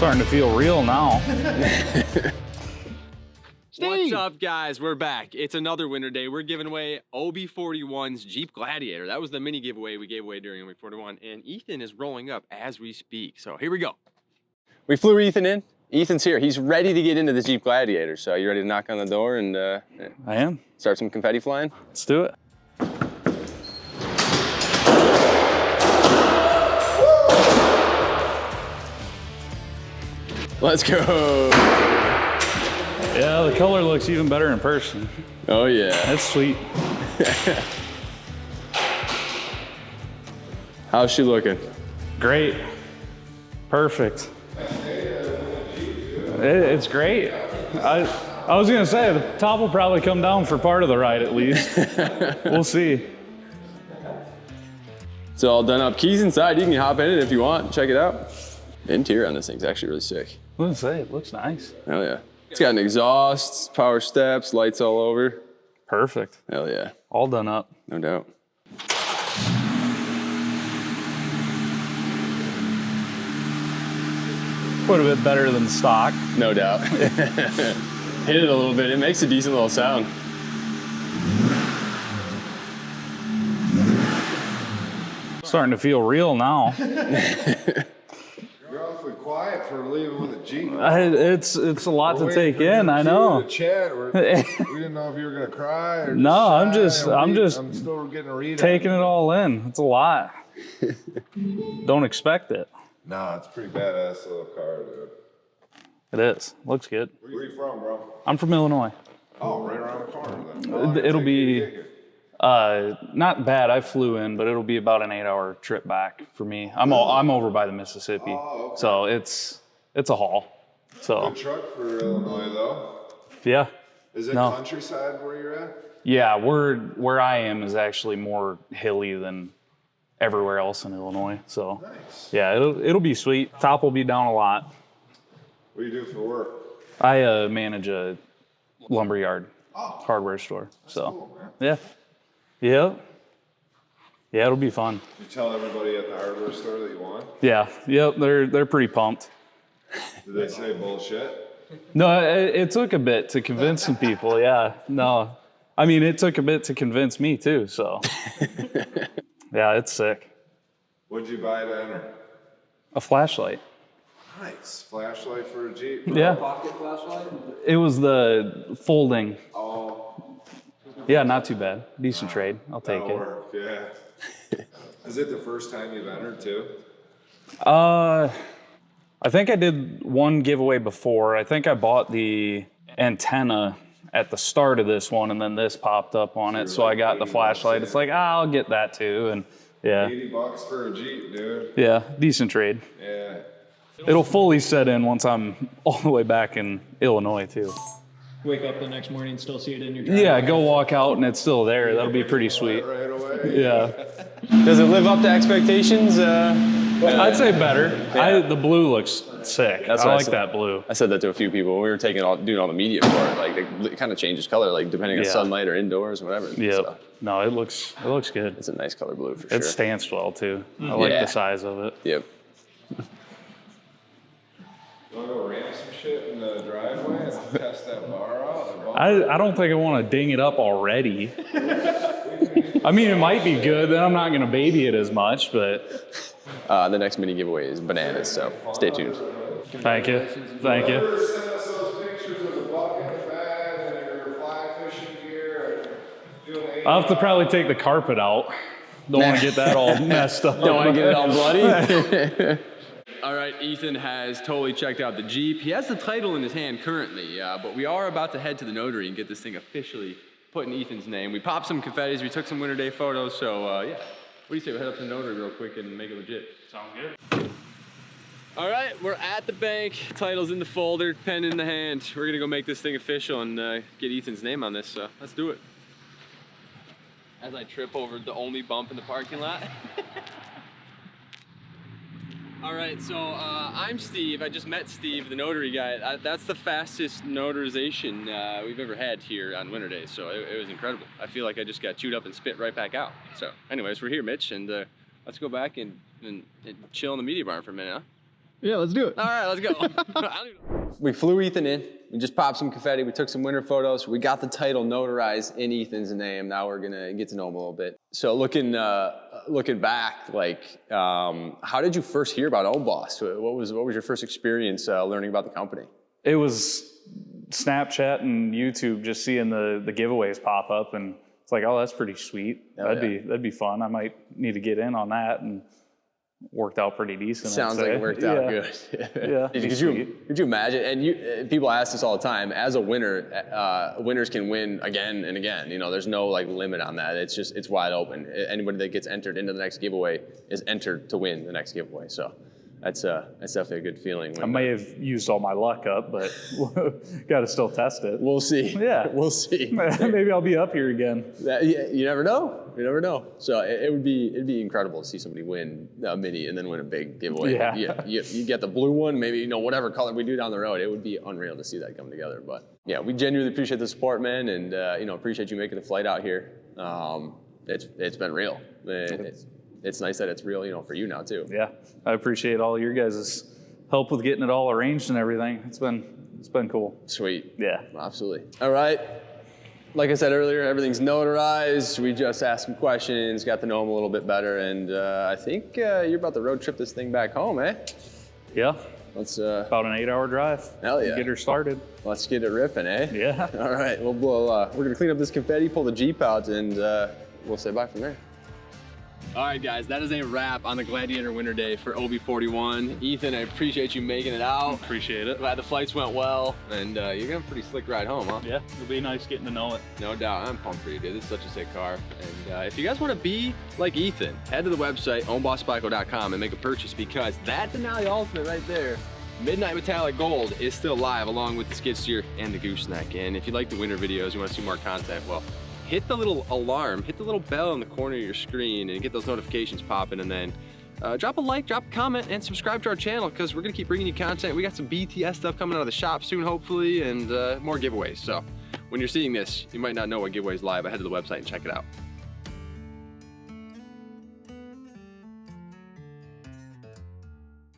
Starting to feel real now. What's up, guys? We're back. It's another winter day. We're giving away OB41's Jeep Gladiator. That was the mini giveaway we gave away during OB41, and Ethan is rolling up as we speak. So here we go. We flew Ethan in. Ethan's here. He's ready to get into the Jeep Gladiator. So you ready to knock on the door and I am. Start some confetti flying? Let's do it. Let's go. Yeah, the color looks even better in person. Oh yeah. That's sweet. How's she looking? Great. Perfect. It's great. I was gonna say, the top will probably come down for part of the ride at least. We'll see. It's all done up. Keys inside. You can hop in it if you want. Check it out. The interior on this thing's actually really sick. I was gonna say, it looks nice. Hell yeah. It's got an exhaust, power steps, lights all over. Perfect. Hell yeah. All done up. No doubt. Quite a bit better than stock. No doubt. Hit it a little bit. It makes a decent little sound. Starting to feel real now. You're awfully quiet for leaving with a Jeep. It's a lot to take in. I know. We didn't know if you were gonna cry or no, I'm just I'm still getting a read. Taking it all in. It's a lot. Don't expect it. Nah, it's a pretty badass little car, dude. It is. Looks good. Where are you from, bro? I'm from Illinois. Oh, right around the corner then. Well, It'll be not bad. I flew in, but it'll be about an 8-hour trip back for me. I'm over by the Mississippi, okay. So it's a haul. So good truck for Illinois though. Yeah. Is it countryside where you're at? Yeah, where I am is actually more hilly than everywhere else in Illinois. So Nice. yeah, it'll be sweet. Top will be down a lot. What do you do for work? I manage a lumberyard hardware store. So Cool, man. yeah, it'll be fun. You tell everybody at the hardware store that you won? Yeah, yep, they're pretty pumped. Did they say bullshit? No, it took a bit to convince some people. Yeah, no, I mean it took a bit to convince me too. So yeah, it's sick. What'd you buy to enter? A flashlight. Nice. Flashlight for a Jeep? Yeah. Pocket flashlight? It was the folding. Oh, Yeah, not too bad. Decent trade. I'll take that'll it. work, yeah. Is it the first time you've entered too? I think I did one giveaway before. I think I bought the antenna at the start of this one, and then this popped up on it, so I got the flashlight. It's like, I'll get that too, and yeah. $80 for a Jeep, dude. Yeah, decent trade. Yeah. It'll fully set in once I'm all the way back in Illinois too. Wake up the next morning and still see it in your driveway. Yeah, go walk out and it's still there. That'll be pretty sweet. Right away. Yeah. Does it live up to expectations? I'd say better. Yeah. The blue looks sick. That's I what I like said. that blue. I said that to a few people. We were doing all the media for it. Like it kind of changes color, like depending on Yeah. sunlight or indoors or whatever. Yeah. So, No, it looks good. it's a nice color blue for sure. It stands well too. I like Yeah. the size of it. Yep. You want to go ramp some shit in the driveway and test that bar out? I don't think I want to ding it up already. I mean, it might be good. Then I'm not going to baby it as much, but The next mini giveaway is bananas, so stay tuned. thank you. Thank you. Send us those pictures of the bucket and bag and your fly fishing gear and doing the I'll have to probably take the carpet out. Don't want to get that all messed up. Don't want to get it all bloody? All right, Ethan has totally checked out the Jeep. He has the title in his hand currently, but we are about to head to the notary and get this thing officially put in Ethan's name. We popped some confettis, we took some winter day photos, so yeah. What do you say we head up to the notary real quick and make it legit? Sounds good. All right, we're at the bank. Title's in the folder, pen in the hand. We're gonna go make this thing official and get Ethan's name on this, so let's do it. As I trip over the only bump in the parking lot. All right, so I'm Steve. I just met Steve, the notary guy. That's the fastest notarization we've ever had here on winter days, so it was incredible. I feel like I just got chewed up and spit right back out. So anyways, we're here, Mitch, and let's go back and chill in the media barn for a minute, huh? Yeah, let's do it. All right, let's go. We flew Ethan in. We just popped some confetti. We took some winter photos. We got the title notarized in Ethan's name. Now we're gonna get to know him a little bit. So looking back, like, how did you first hear about Own Boss? What was your first experience learning about the company? It was Snapchat and YouTube, just seeing the giveaways pop up, and it's like, oh, that's pretty sweet. That'd be fun. I might need to get in on that, and worked out pretty decent. Sounds like it worked out good. Yeah. Could you imagine? And people ask this all the time. As a winner, winners can win again and again. You know, there's no like limit on that. It's wide open. Anybody that gets entered into the next giveaway is entered to win the next giveaway. So that's definitely a good feeling. I may have used all my luck up, but got to still test it. We'll see. Yeah, we'll see. Maybe I'll be up here again. You never know. You never know. So it'd be incredible to see somebody win a Mini and then win a big giveaway. Yeah. You get the blue one, maybe, whatever color we do down the road. It would be unreal to see that come together. But yeah, we genuinely appreciate the support, man, and appreciate you making the flight out here. It's been real. It's nice that it's real, for you now too. Yeah, I appreciate all your guys' help with getting it all arranged and everything. It's been cool. Sweet. Yeah. Absolutely. All right. Like I said earlier, everything's notarized. We just asked some questions, got to know them a little bit better, and I think you're about to road trip this thing back home, eh? Yeah. Let's about an 8-hour drive. Hell yeah. Get her started. Let's get it ripping, eh? Yeah. All right. Well, we're gonna clean up this confetti, pull the Jeep out, and we'll say bye from there. All right, guys, that is a wrap on the Gladiator Winter Day for OB41. Ethan, I appreciate you making it out. Appreciate it. Glad the flights went well, and you're gonna have a pretty slick ride home, huh? Yeah, it'll be nice getting to know it. No doubt. I'm pumped for you, dude. This is such a sick car. And if you guys want to be like Ethan, head to the website, ownbossbike.com, and make a purchase, because that Denali Ultimate right there, Midnight Metallic Gold, is still live, along with the skid steer and the gooseneck. And if you like the winter videos, you want to see more content, well, hit the little alarm, hit the little bell in the corner of your screen and get those notifications popping, and then drop a like, drop a comment, and subscribe to our channel, because we're gonna keep bringing you content. We got some BTS stuff coming out of the shop soon, hopefully, and more giveaways. So when you're seeing this, you might not know what giveaway's live, but head to the website and check it out.